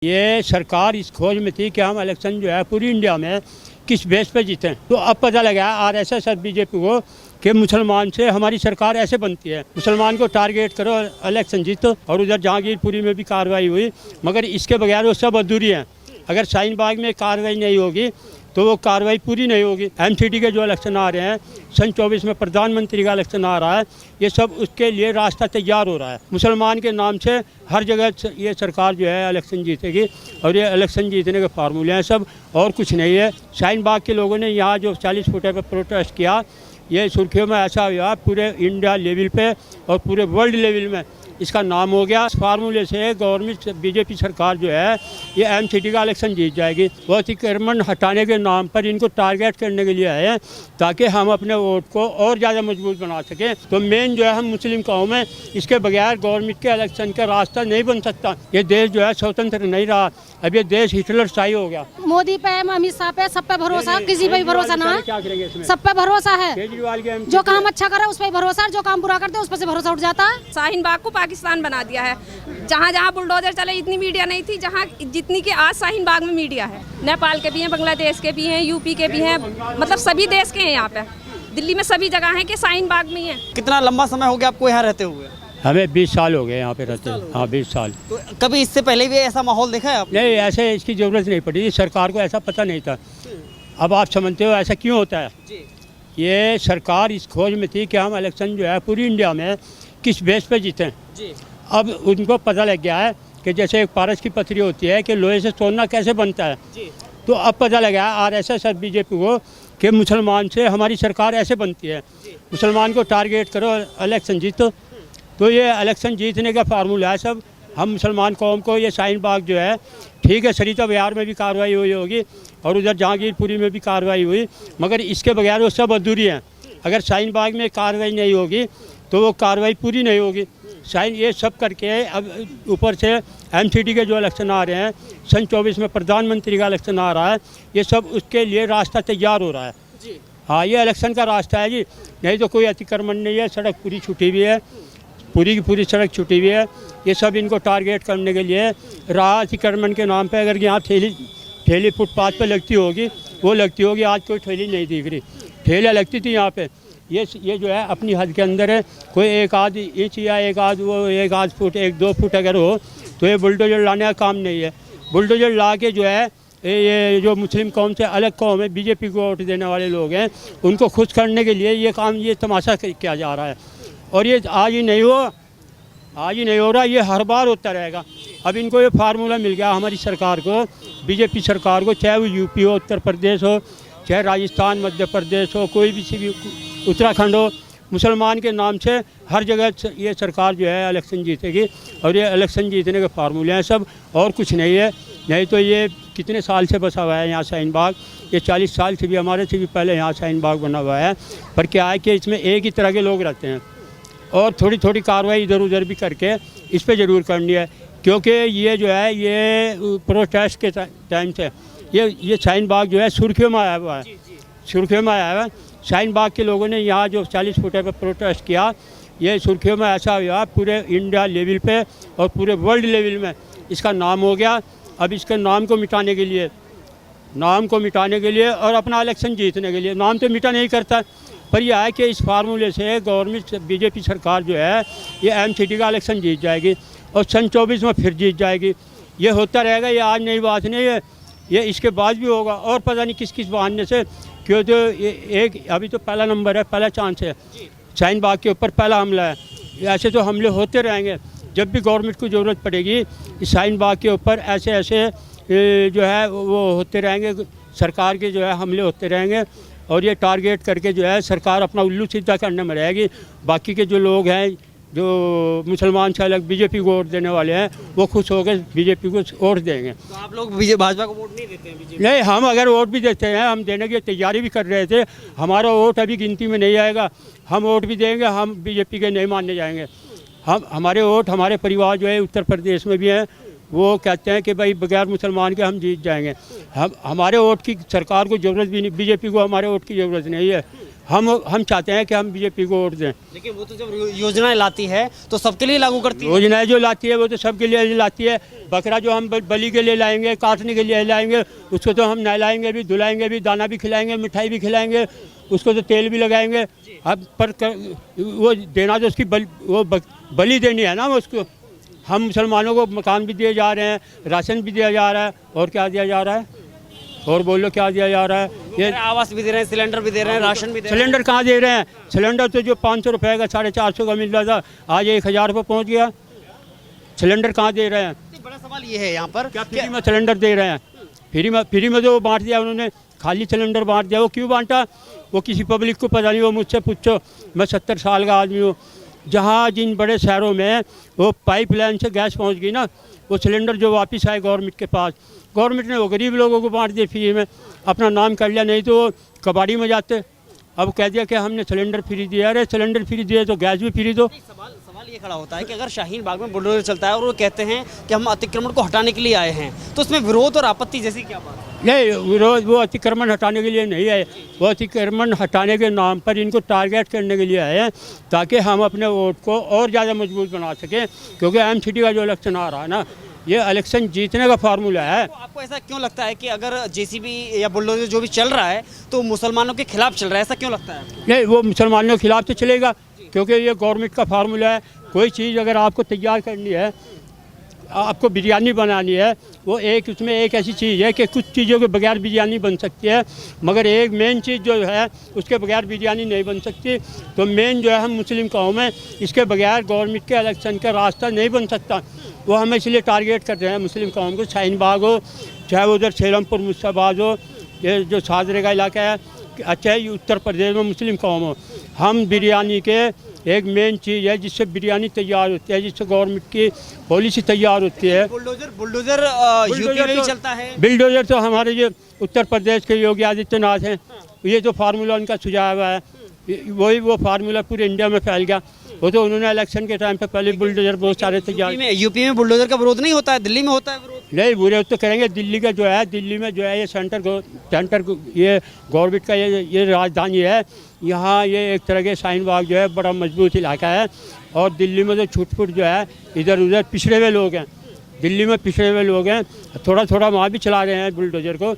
ये सरकार इस खोज में थी कि हम इलेक्शन जो है पूरी इंडिया में किस बेस पे जीतें। तो अब पता लगा आरएसएस और बीजेपी को कि मुसलमान से हमारी सरकार ऐसे बनती है, मुसलमान को टारगेट करो, इलेक्शन जीतो। और उधर जहांगीरपुरी में भी कार्रवाई हुई, मगर इसके बगैर वो सब अधूरी हैं। अगर शाहीन बाग में कार्रवाई नहीं होगी तो वो कार्रवाई पूरी नहीं होगी। एमसीडी के जो इलेक्शन आ रहे हैं, सन 24 में प्रधानमंत्री का इलेक्शन आ रहा है, ये सब उसके लिए रास्ता तैयार हो रहा है। मुसलमान के नाम से हर जगह ये सरकार जो है इलेक्शन जीतेगी, और ये इलेक्शन जीतने के फार्मूले हैं सब, और कुछ नहीं है। शाहीन बाग के लोगों ने यहाँ जो 40 फुटे पर प्रोटेस्ट किया, ये सुर्खियों में ऐसा हुआ पूरे इंडिया लेवल पे और पूरे वर्ल्ड लेवल में इसका नाम हो गया। इस फार्मूले से गवर्नमेंट बीजेपी सरकार जो है ये एमसीडी का इलेक्शन जीत जाएगी। वो अतिक्रमण हटाने के नाम पर इनको टारगेट करने के लिए आए हैं ताकि हम अपने वोट को और ज़्यादा मजबूत बना सकें। तो मेन जो है हम मुस्लिम कौम है, इसके बगैर गवर्नमेंट के इलेक्शन का रास्ता नहीं बन सकता। ये देश जो है स्वतंत्र नहीं रहा, अब ये देश हिटलर शाही हो गया। मोदी पे, अमित शाह पे, सब पे भरोसा, किसी पे भरोसा ना है। क्या करेंगे इसमें? सब पे भरोसा है। केजरीवाल के जो काम अच्छा करे उस पर भरोसा, जो काम बुरा करते उस पर से भरोसा उठ जाता है। शाहीन बाग को पाकिस्तान बना दिया है। जहाँ जहाँ बुलडोजर चले इतनी मीडिया नहीं थी, जहाँ जितनी की आज शाहीन बाग में मीडिया है। नेपाल के भी हैं, बांग्लादेश के भी हैं, यूपी के भी हैं, मतलब सभी देश के हैं यहाँ पे। दिल्ली में सभी जगह हैं कि शाहीन बाग में ही है। कितना लंबा समय हो गया आपको यहाँ रहते हुए? हमें 20 साल हो गए यहाँ पे रहते हैं। हाँ, 20 साल। तो कभी इससे पहले भी ऐसा माहौल देखा है आपने? नहीं, ऐसे इसकी ज़रूरत नहीं पड़ी, सरकार को ऐसा पता नहीं था। अब आप समझते हो ऐसा क्यों होता है। ये सरकार इस खोज में थी कि हम इलेक्शन जो है पूरी इंडिया में किस बेस पे जीतें। अब उनको पता लग गया है कि जैसे एक पारस की पथरी होती है कि लोहे से सोना कैसे बनता है। तो अब पता लगा आरएसएस और बीजेपी को कि मुसलमान से हमारी सरकार ऐसे बनती है, मुसलमान को टारगेट करो, इलेक्शन जीतो। तो ये इलेक्शन जीतने का फार्मूला है सब। हम मुसलमान कौम को ये शाहीन बाग जो है, ठीक है, सरिता बिहार में भी कार्रवाई हुई होगी और उधर जहांगीरपुरी में भी कार्रवाई हुई, मगर इसके बगैर वो सब अधूरी हैं। अगर शाहीन बाग में कार्रवाई नहीं होगी तो वो कार्रवाई पूरी नहीं होगी। शाहीन ये सब करके अब ऊपर से एमसीडी के जो इलेक्शन आ रहे हैं, सन 24 में प्रधानमंत्री का इलेक्शन आ रहा है, ये सब उसके लिए रास्ता तैयार हो रहा है। हाँ, ये इलेक्शन का रास्ता है जी, नहीं तो कोई अतिक्रमण नहीं है। सड़क पूरी छुटी हुई है, पूरी की पूरी सड़क छुटी हुई है। ये सब इनको टारगेट करने के लिए राह अतिक्रमण के नाम पे अगर यहाँ ठेली फुटपाथ पे लगती होगी, वो लगती होगी। आज कोई ठेली नहीं दिख रही, ठेला लगती थी यहाँ पे। ये जो है अपनी हद के अंदर है। कोई एक आध इंच या एक आध फुट, 1-2 फुट अगर हो तो ये बुलडोजर लाने का काम नहीं है। बुलडोजर ला के जो है ये जो मुस्लिम कौम से अलग कौम है, बीजेपी को वोट देने वाले लोग हैं, उनको खुश करने के लिए ये काम, ये तमाशा किया जा रहा है। और ये आज ही नहीं हो रहा, ये हर बार होता रहेगा। अब इनको ये फार्मूला मिल गया हमारी सरकार को, बीजेपी सरकार को, चाहे वो यूपी हो, उत्तर प्रदेश हो, चाहे राजस्थान, मध्य प्रदेश हो, कोई भी उत्तराखंड हो, मुसलमान के नाम से हर जगह ये सरकार जो है इलेक्शन जीतेगी। और ये इलेक्शन जीतने के फार्मूले हैं सब, और कुछ नहीं है। नहीं तो ये कितने साल से बसा हुआ है यहाँ शाहीन बाग, ये 40 साल से भी, हमारे से भी पहले यहाँ शाहीन बाग बना हुआ है। पर क्या है कि इसमें एक ही तरह के लोग रहते हैं, और थोड़ी थोड़ी कार्रवाई इधर उधर भी करके इस पर ज़रूर करनी है। क्योंकि ये जो है ये प्रोटेस्ट के टाइम से ये शाहीन बाग जो है सुर्खियों में आया हुआ है, सुर्खियों में आया हुआ है। शाहीन बाग के लोगों ने यहाँ जो 40 फुटे पर प्रोटेस्ट किया, ये सुर्खियों में ऐसा हुआ पूरे इंडिया लेवल पे और पूरे वर्ल्ड लेवल में इसका नाम हो गया। अब इसके नाम को मिटाने के लिए और अपना इलेक्शन जीतने के लिए, नाम तो मिटा नहीं करता, पर यह है कि इस फार्मूले से गवर्नमेंट बीजेपी सरकार जो है ये एमसीडी का इलेक्शन जीत जाएगी और सन 24 में फिर जीत जाएगी। ये होता रहेगा, ये आज नई बात नहीं है, ये इसके बाद भी होगा। और पता नहीं किस किस बहाने से, क्यों तो एक अभी तो पहला नंबर है, पहला चांस है, शाहीन बाग के ऊपर पहला हमला है। ऐसे तो हमले होते रहेंगे। जब भी गवर्नमेंट को ज़रूरत पड़ेगी, इस शाहीन बाग के ऊपर ऐसे जो है वो होते रहेंगे, सरकार के जो है हमले होते रहेंगे। और ये टारगेट करके जो है सरकार अपना उल्लू सीधा करने में रहेगी। बाकी के जो लोग हैं, जो मुसलमान से अलग बीजेपी को वोट देने वाले हैं, वो खुश होकर बीजेपी को वोट देंगे। तो आप लोग भाजपा को वोट नहीं देते हैं? बीजेपी नहीं, हम अगर वोट भी देते हैं, हम देने की तैयारी भी कर रहे थे। हमारा वोट अभी गिनती में नहीं आएगा, हम वोट भी देंगे, हम बीजेपी के नहीं मानने जाएंगे। हमारे वोट, हमारे परिवार जो है उत्तर प्रदेश में भी हैं, वो कहते हैं कि भाई बगैर मुसलमान के हम जीत जाएंगे। हमारे वोट की सरकार को ज़रूरत भी नहीं, बीजेपी को हमारे वोट की ज़रूरत नहीं है। हम चाहते हैं कि हम बीजेपी को वोट दें। लेकिन वो तो जब योजनाएं लाती है तो सबके लिए लागू करती है। योजनाएं जो लाती है वो तो सबके लिए लाती है। बकरा जो हम बलि के लिए लाएंगे, काटने के लिए लाएंगे, उसको तो हम नहलाएंगे भी, धुलाएंगे भी, दाना भी खिलाएंगे, मिठाई भी खिलाएंगे, उसको तो तेल भी लगाएंगे। अब पर वो देना तो उसकी बलि देनी है ना उसको। हम मुसलमानों को मकान भी दिए जा रहे हैं, राशन भी दिया जा रहा है, और क्या दिया जा रहा है, और बोलो क्या दिया जा रहा है? ये आवास भी दे रहे हैं, सिलेंडर भी दे रहे हैं, राशन भी दे रहे हैं। सिलेंडर कहाँ दे रहे हैं? सिलेंडर तो जो 500 रुपये का 450 का मिल रहा था, आज 1000 रुपये पहुँच गया। सिलेंडर कहाँ दे रहे हैं? बड़ा सवाल ये है यहाँ पर क्या फ्री में सिलेंडर दे रहे हैं? फ्री में तो बांट दिया उन्होंने, खाली सिलेंडर बांट दिया। वो क्यों बांटा? वो किसी पब्लिक को पता नहीं। वो मुझसे पूछो, मैं 70 साल का आदमी हूँ। जहाँ जिन बड़े शहरों में वो पाइपलाइन से गैस पहुँच गई ना, वो सिलेंडर जो वापस आए गवर्नमेंट के पास, गवर्नमेंट ने वो गरीब लोगों को बांट दिए फ्री में, अपना नाम कर लिया। नहीं तो वो कबाड़ी में जाते। अब कह दिया कि हमने सिलेंडर फ्री दिया। अरे सिलेंडर फ्री दिए तो गैस भी फ्री दो। सवाल ये खड़ा होता है कि अगर शाहीन बाग में बुलडोजर चलता है और वो कहते हैं कि हम अतिक्रमण को हटाने के लिए आए हैं, तो उसमें विरोध और आपत्ति जैसी क्या बात है? नहीं, विरोध वो अतिक्रमण हटाने के लिए नहीं आए। वो अतिक्रमण हटाने के नाम पर इनको टारगेट करने के लिए आए हैं, ताकि हम अपने वोट को और ज़्यादा मजबूत बना सकें। क्योंकि एमसीडी का जो इलेक्शन आ रहा है ना, ये इलेक्शन जीतने का फार्मूला है। तो आपको ऐसा क्यों लगता है कि अगर जेसीबी या बुलडोजर जो भी चल रहा है तो मुसलमानों के खिलाफ चल रहा है? ऐसा क्यों लगता है? नहीं, वो मुसलमानों के खिलाफ तो चलेगा, क्योंकि ये गवर्नमेंट का फार्मूला है। कोई चीज़ अगर आपको तैयार करनी है, आपको बिरयानी बनानी है, वो एक उसमें एक ऐसी चीज़ है कि कुछ चीज़ों के बगैर बिरयानी बन सकती है, मगर एक मेन चीज़ जो है उसके बगैर बिरयानी नहीं बन सकती। तो मेन जो है हम मुस्लिम कौम है, इसके बगैर गवर्नमेंट के इलेक्शन का रास्ता नहीं बन सकता। वो हम इसलिए टारगेट कर रहे हैं मुस्लिम कौम को। शाहीन बाग हो, चाहे उधर सेलमपुर मुस्ताबाद हो, ये जो सादरे का इलाका है, अच्छा ये उत्तर प्रदेश में मुस्लिम कौम हो, हम बिरयानी के एक मेन चीज़ है जिससे बिरयानी तैयार होती है, जिससे गवर्नमेंट की पॉलिसी तैयार होती है। बुलडोजर यूपी में भी चलता है। बुलडोजर तो हमारे जो उत्तर प्रदेश के योगी आदित्यनाथ हैं, ये तो फार्मूला उनका सुझाव हुआ है, वही वो फार्मूला पूरे इंडिया में फैल गया। वो तो उन्होंने इलेक्शन के टाइम पे पहले बुलडोजर बहुत सारे तैयार। यूपी में बुलडोजर का विरोध नहीं होता है, दिल्ली में होता है विरोध। नहीं, विरोध तो करेंगे। दिल्ली का जो है, दिल्ली में जो है ये सेंटर ये गवर्नमेंट का ये राजधानी है। यहाँ ये एक तरह के शाहीन बाग जो है बड़ा मजबूत इलाका है, और दिल्ली में तो छुटपुट जो है इधर उधर पिछड़े हुए लोग हैं। दिल्ली में पिछड़े हुए लोग हैं, थोड़ा थोड़ा वहाँ भी चला रहे हैं बुलडोजर को,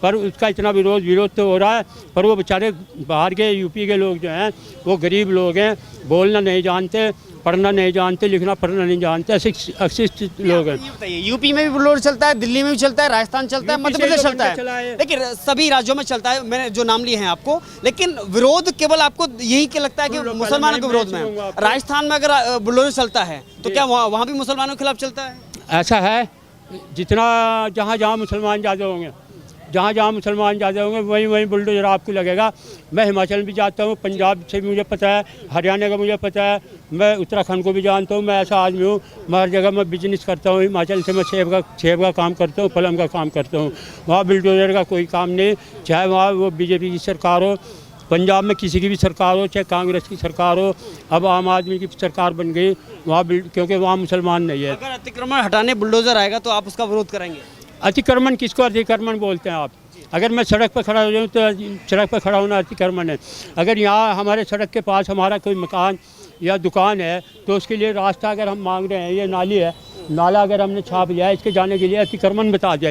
पर उसका इतना विरोध तो हो रहा है। पर वो बेचारे बाहर के यूपी के लोग जो हैं, वो गरीब लोग हैं, बोलना नहीं जानते, पढ़ना नहीं जानते, लिखना पढ़ना नहीं जानते, अशिक्षित लोग हैं। यूपी में भी बुलडोजर चलता है, दिल्ली में भी चलता है, राजस्थान चलता है, मध्य प्रदेश चलता है, लेकिन सभी राज्यों में चलता है। मैंने जो नाम लिए हैं आपको, लेकिन विरोध केवल आपको यही क्या लगता है कि मुसलमानों के विरोध में? राजस्थान में अगर बुलडोजर चलता है तो क्या वहाँ भी मुसलमानों के खिलाफ चलता है? ऐसा है, जितना जहाँ मुसलमान ज़्यादा होंगे, जहाँ मुसलमान ज़्यादा होंगे वहीं बुलडोजर आपको लगेगा। मैं हिमाचल भी जाता हूँ, पंजाब से भी मुझे पता है, हरियाणा का मुझे पता है, मैं उत्तराखंड को भी जानता हूँ। मैं ऐसा आदमी हूँ, मैं हर जगह मैं बिजनेस करता हूँ। हिमाचल से मैं सेब का काम करता हूँ, फलम का काम करता हूँ। वहाँ बुलडोजर का कोई काम नहीं, चाहे वहाँ वो बीजेपी की सरकार हो, पंजाब में किसी की भी सरकार हो, चाहे कांग्रेस की सरकार हो, अब आम आदमी की सरकार बन गई वहाँ, क्योंकि वहाँ मुसलमान नहीं है। अगर अतिक्रमण हटाने बुलडोजर आएगा तो आप उसका विरोध करेंगे? अतिक्रमण किसको अतिक्रमण बोलते हैं आप? अगर मैं सड़क पर खड़ा हो जाऊँ तो सड़क पर खड़ा होना अतिक्रमण है। अगर यहाँ हमारे सड़क के पास हमारा कोई मकान या दुकान है तो उसके लिए रास्ता अगर हम मांग रहे हैं, ये नाली है, नाला अगर हमने छाप लिया है, इसके जाने के लिए अतिक्रमण बता दिया,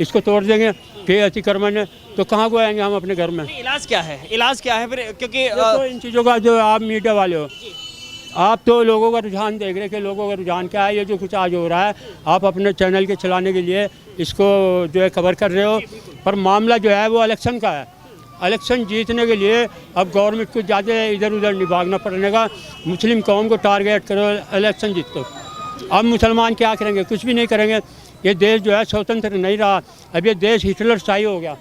इसको तोड़ देंगे कि अतिक्रमण है, तो कहाँ को आएंगे हम अपने घर में? इलाज क्या है? इलाज क्या है फिर? क्योंकि तो इन चीज़ों का जो आप मीडिया वाले हो, आप तो लोगों का रुझान देख रहे हैं कि लोगों का रुझान क्या है। ये जो कुछ आज हो रहा है, आप अपने चैनल के चलाने के लिए इसको जो है कवर कर रहे हो, पर मामला जो है वो इलेक्शन का है। इलेक्शन जीतने के लिए अब गवर्नमेंट को ज़्यादा इधर उधर नहीं भागना पड़ेगा। मुस्लिम कौम को टारगेट करो, इलेक्शन जीतो। अब मुसलमान क्या करेंगे? कुछ भी नहीं करेंगे। ये देश जो है स्वतंत्र नहीं रहा, अब ये देश हिटलर शाही हो गया।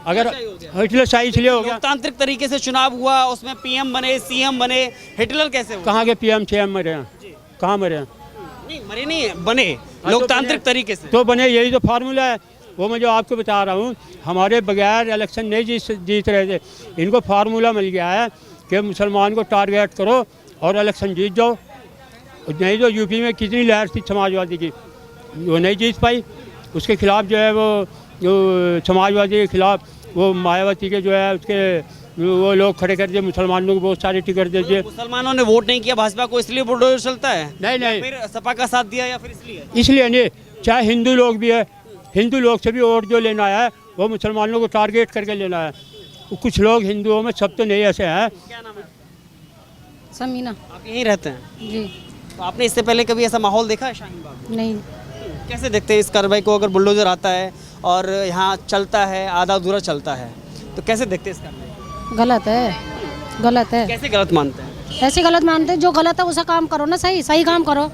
अगर हिटलर शाही इसलिए हो गया, लोकतांत्रिक तरीके से चुनाव हुआ, उसमें पीएम बने, सीएम बने, हिटलर कैसे हुआ? कहाँ के पीएम सीएम मरे हैं? कहाँ मरे हैं? नहीं मरे नहीं, बने लोकतांत्रिक तरीके से तो बने। यही तो फार्मूला है, वो मैं जो आपको बता रहा हूँ। हमारे बगैर इलेक्शन नहीं जीत रहे थे, इनको फार्मूला मिल गया है कि मुसलमान को टारगेट करो और इलेक्शन जीत जाओ। नहीं तो यूपी में कितनी लहर थी समाजवादी की, वो नहीं जीत पाई। उसके खिलाफ जो है वो जो समाजवादी के खिलाफ वो मायावती के जो है उसके वो लोग खड़े कर दिए, मुसलमानों को बहुत सारे टिकट दे दिए। मुसलमानों ने वोट नहीं किया भाजपा को इसलिए बुलडोजर चलता है? नहीं फिर सपा का साथ दिया या फिर इसलिए? इसलिए नहीं, चाहे हिंदू लोग भी है, हिंदू लोग से भी वोट जो लेना है वो मुसलमानों को टारगेट करके लेना है। कुछ लोग हिंदुओं में, सब तो नहीं ऐसे हैं। क्या नाम है? समीना। आप यहीं रहते हैं? जी। तो आपने इससे पहले कभी ऐसा माहौल देखा है शाहीन बाग में? नहीं। कैसे देखते हैं इस कार्रवाई को? अगर बुलडोजर आता है और यहाँ चलता है, आधा अधूरा चलता है, तो कैसे देखते हैं इस कार्रवाई को? गलत है, गलत है। कैसे गलत मानते हैं? ऐसे गलत मानते हैं, जो गलत है उसे काम करो ना, सही काम करो,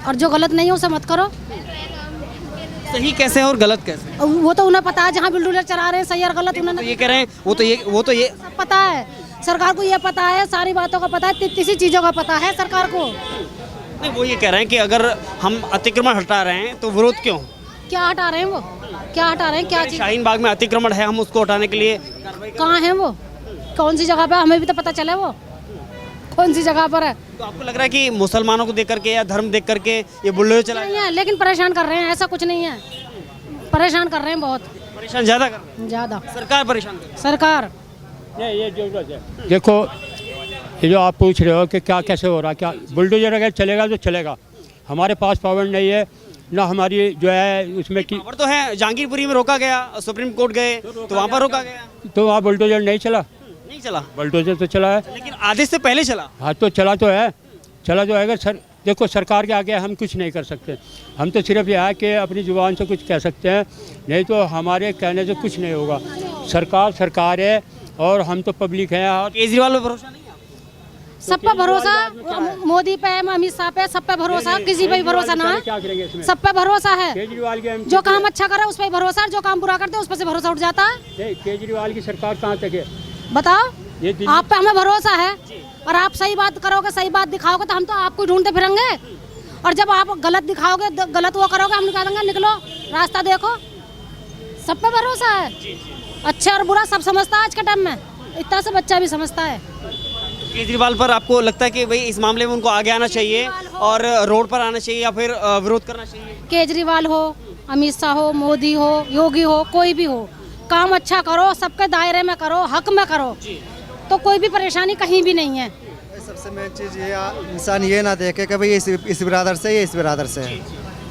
और जो गलत नहीं है उसे मत करो। सही कैसे है और गलत कैसे है? वो तो उन्हें पता है, जहाँ बुलडोजर चला रहे हैं सही और गलत तो उन्होंने ये कह रहे हैं, वो तो ये सब पता है, सरकार को ये पता है, सारी बातों का पता है, किसी चीज़ों का पता है सरकार को। नहीं, वो ये कह रहे हैं कि अगर हम अतिक्रमण हटा रहे हैं तो विरोध क्यों? क्या हटा रहे हैं वो, क्या हटा रहे हैं, क्या चीज़? शाहीन बाग में अतिक्रमण है, हम उसको हटाने के लिए कहाँ है वो, कौन सी जगह पे, हमें भी तो पता चले वो कौन सी जगह पर है। तो आपको लग रहा है कि मुसलमानों को देख करके या धर्म देख करके ये बुलडोजर चला नहीं है, लेकिन परेशान कर रहे हैं, ऐसा कुछ नहीं है, परेशान कर रहे हैं बहुत परेशान ज्यादा कर रहे हैं? ज़्यादा सरकार परेशान कर रही है। सरकार। नहीं, ये जरूरत है। देखो, ये जो आप पूछ रहे हो कि क्या कैसे हो रहा, क्या बुलडोजर अगर चलेगा तो चलेगा, हमारे पास पावर नहीं है ना, हमारी जो है उसमें की पावर तो है। जहांगीरपुरी में रोका गया, सुप्रीम कोर्ट गए तो वहाँ पर रोका गया, तो वहाँ बुलडोजर नहीं चला, नहीं चला। बुलडोजर तो चला है। लेकिन आदेश से पहले चला। हाँ, तो चला तो है, चला तो है। सर देखो, सरकार के आगे हम कुछ नहीं कर सकते, हम तो सिर्फ यह है कि अपनी ज़ुबान से कुछ कह सकते हैं, नहीं तो हमारे कहने से कुछ नहीं होगा। सरकार सरकार है और हम तो पब्लिक हैं। और केजरीवाल पे भरोसा नहीं है? सब पे भरोसा, मोदी पे, अमित शाह पे, सब पे भरोसा, किसी पे भी भरोसा ना है, क्या करेंगे इसमें? सब पे भरोसा है। केजरीवाल के जो काम अच्छा करे उस पर भरोसा, जो काम बुरा करते उस पर से भरोसा उठ जाता है। नहीं, केजरीवाल की सरकार कहाँ तक है? बताओ, ये दिल्ली- आप पे हमें भरोसा है, और आप सही बात करोगे, सही बात दिखाओगे तो हम तो आपको ढूंढते फिरेंगे, और जब आप गलत दिखाओगे, गलत वो करोगे, हम कह देंगे निकलो, रास्ता देखो। सब पे भरोसा है, अच्छा और बुरा सब समझता है आज के टाइम में, इतना से बच्चा भी समझता है। केजरीवाल पर आपको लगता है कि भाई इस मामले में उनको आगे आना चाहिए और रोड पर आना चाहिए या फिर विरोध करना चाहिए? केजरीवाल हो, अमित शाह हो, मोदी हो, योगी हो, कोई भी हो, काम अच्छा करो, सबके दायरे में करो, हक में करो, तो कोई भी परेशानी कहीं भी नहीं है। सबसे मेन चीज़ ये इंसान ये ना देखे कि भाई इस बिरादर से, ये इस बिरादर से है,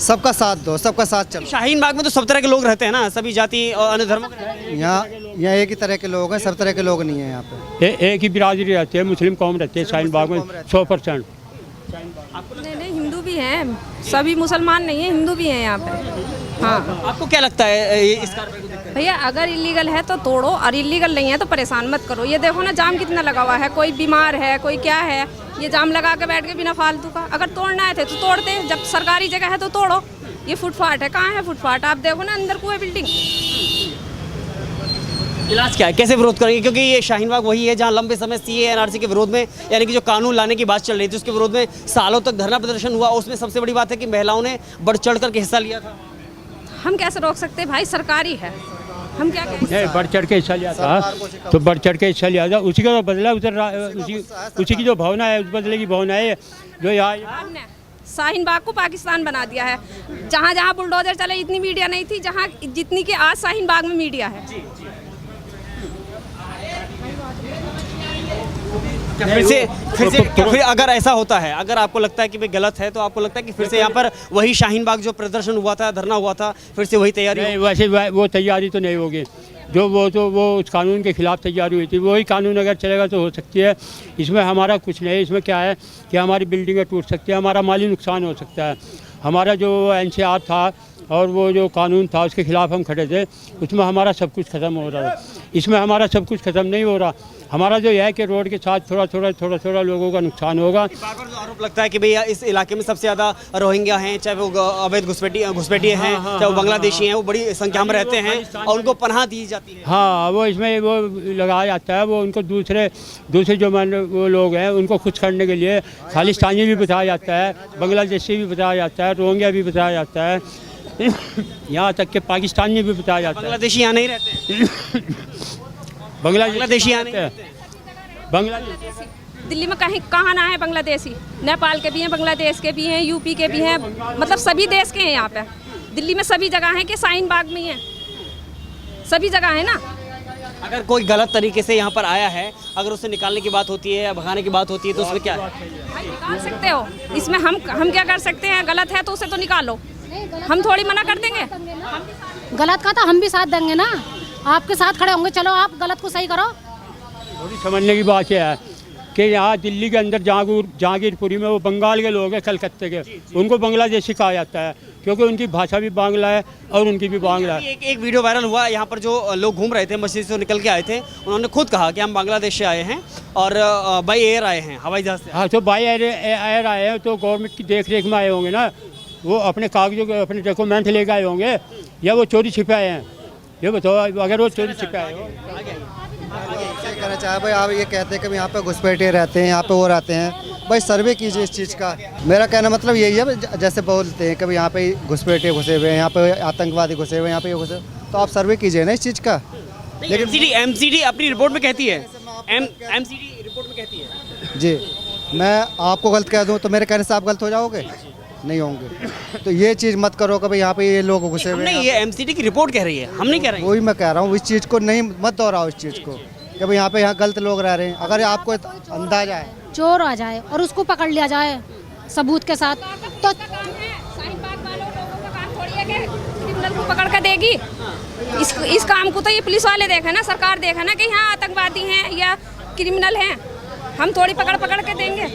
सबका साथ दो, सबका साथ चलो। शाहीन बाग में तो सब तरह के लोग रहते हैं ना, सभी जाति और अन्य धर्मों के। यहाँ एक ही तरह के लोग हैं, सब तरह के लोग नहीं हैं यहाँ पे। एक ही बिरादरी रहती है, मुस्लिम कौम रहती है शाहीन बाग में 100%। नहीं, हिंदू भी हैं, सभी मुसलमान नहीं है, हिंदू भी हैं यहाँ पे। हाँ, आपको क्या लगता है इस कार्रवाई को देखकर? भैया अगर इलीगल है तो तोड़ो, और इलीगल नहीं है तो परेशान मत करो। ये देखो ना, जाम कितना लगा हुआ है, कोई बीमार है, कोई क्या है, ये जाम लगा के बैठ के बिना फालतू का। अगर तोड़ना है तो तोड़ते, जब सरकारी जगह है तो तोड़ो। ये फुटपाथ है, कहाँ है फुटपाथ? आप देखो ना, अंदर कोई बिल्डिंग। इलाज क्या है, कैसे विरोध करेंगे? क्योंकि ये शाहीन बाग वही है जहाँ लंबे समय सीए एनआरसी के विरोध में, यानी कि जो कानून लाने की बात चल रही थी उसके विरोध में सालों तक धरना प्रदर्शन हुआ। उसमें सबसे बड़ी बात है कि महिलाओं ने बढ़ चढ़ करके हिस्सा लिया था। हम कैसे रोक सकते हैं भाई, सरकारी है, हम क्या कहें? नहीं, बढ़ चढ़ के हिस्सा लिया था, तो बढ़ चढ़ के हिस्सा लिया था, उसी का तो बदला उसी की जो भावना है, उस बदले की भावना है जो यहाँ। हमने शाहीन बाग को पाकिस्तान बना दिया है। जहाँ जहाँ बुलडोजर चले इतनी मीडिया नहीं थी, जहाँ जितनी कि आज शाहीन बाग में मीडिया है। फिर अगर ऐसा होता है, अगर आपको लगता है कि भाई गलत है, तो आपको लगता है कि फिर से यहाँ पर वही शाहीन बाग जो प्रदर्शन हुआ था, धरना हुआ था, फिर से वही तैयारी? नहीं, वैसे वो तैयारी तो नहीं होगी, जो वो उस कानून के खिलाफ तैयारी हुई थी, वही कानून अगर चलेगा तो हो सकती है। इसमें हमारा कुछ नहीं है, इसमें क्या है कि हमारी बिल्डिंगें टूट सकती है, हमारा माली नुकसान हो सकता है। हमारा जो NCR था और वो जो कानून था उसके खिलाफ हम खड़े थे, उसमें हमारा सब कुछ ख़त्म हो रहा था। इसमें हमारा सब कुछ ख़त्म नहीं हो रहा, हमारा जो है कि रोड के साथ थोड़ा थोड़ा लोगों का नुकसान होगा। बार बार जो आरोप लगता है कि भैया इस इलाके में सबसे ज़्यादा रोहिंग्या हैं, चाहे वो अवैध घुसपैठिए हैं, चाहे वो बांग्लादेशी हैं, वो बड़ी संख्या में रहते हैं और उनको पनाह दी जाती है। हाँ, वो इसमें वो लगाया जाता है, वो उनको दूसरे जो वो लोग हैं उनको खुश करने के लिए खालिस्तानी भी बताया जाता है, बांग्लादेशी भी बताया जाता है, रोहिंग्या भी बताया जाता है, यहाँ तक कि पाकिस्तानी भी बताया जाता है। बांग्लादेशी यहाँ नहीं रहते? बांग्लादेशी यहाँ नहीं रहते? बांग्लादेश दिल्ली में कहाँ ना है बांग्लादेशी? नेपाल के भी हैं, बांग्लादेश के भी हैं, यूपी के भी हैं, मतलब सभी देश के हैं यहाँ पे। दिल्ली में सभी जगह हैं कि शाहीन बाग में ही है, सभी जगह है ना। अगर कोई गलत तरीके से यहाँ पर आया है, अगर उसे निकालने की बात होती है या भगाने की बात होती है तो उसमें क्या है? भाई निकाल सकते हो, इसमें हम क्या कर सकते हैं? गलत है तो उसे तो निकालो, हम थोड़ी मना कर देंगे। गलत का तो हम भी साथ देंगे ना, आपके साथ खड़े होंगे, चलो आप गलत को सही करो। थोड़ी समझने की बात यह है कि यहाँ दिल्ली के अंदर जहांगीरपुरी में वो बंगाल के लोग हैं, कलकत्ते के, उनको बांग्लादेशी कहा जाता है क्योंकि उनकी भाषा भी बांग्ला है और उनकी भी बांग्ला है। एक वीडियो वायरल हुआ, यहाँ पर जो लोग घूम रहे थे, मस्जिद से निकल के आए थे, उन्होंने खुद कहा कि हम बांग्लादेश से आए हैं और बाई एयर आए हैं, हवाई जहाज से। हाँ, तो बाई एयर आए हैं तो गवर्नमेंट की देख रेख में आए होंगे ना, वो अपने कागजों के अपने डॉक्यूमेंट लेके आए होंगे या वो चोरी छिपे आए हैं? ये बताओ, अगर वो चोरी छिपे आए हो। ये कहना चाहे भाई, आप ये कहते हैं कि यहाँ पे घुसपैठिए रहते हैं, यहाँ पे वो रहते हैं, भाई सर्वे कीजिए इस चीज़ का। मेरा कहना मतलब यही है, जैसे बोलते हैं कि यहाँ पे घुसपैठिए घुसे हुए हैं, यहाँ पे आतंकवादी घुसे हुए हैं, यहाँ पे घुसे, तो आप सर्वे कीजिए ना इस चीज़ का। लेकिन एमसीडी अपनी रिपोर्ट में कहती है, एमसीडी रिपोर्ट में कहती है। जी, मैं आपको गलत कह दूँ तो मेरे कहने से आप गलत हो जाओगे? नहीं होंगे। तो ये चीज़ मत करो कि भाई यहाँ पे ये लोग घुसे हुए हैं। नहीं, ये एमसीडी की रिपोर्ट कह रही है, हम नहीं कह रहे हैं। वही मैं कह रहा हूँ, इस चीज़ को नहीं मत दोहराओ इस चीज़ को कि भाई यहाँ पे गलत लोग रह रहे हैं। अगर आपको अंदाजा है, चोर आ जाए और उसको पकड़ लिया जाए सबूत के साथ, तो शाहीनबाग वालों लोगों का काम थोड़ी है कि क्रिमिनल को पकड़ कर देगी। इस काम को तो ये पुलिस वाले देखे ना, सरकार देखे ना कि यहाँ आतंकवादी हैं या क्रिमिनल हैं, हम थोड़ी पकड़ के देंगे।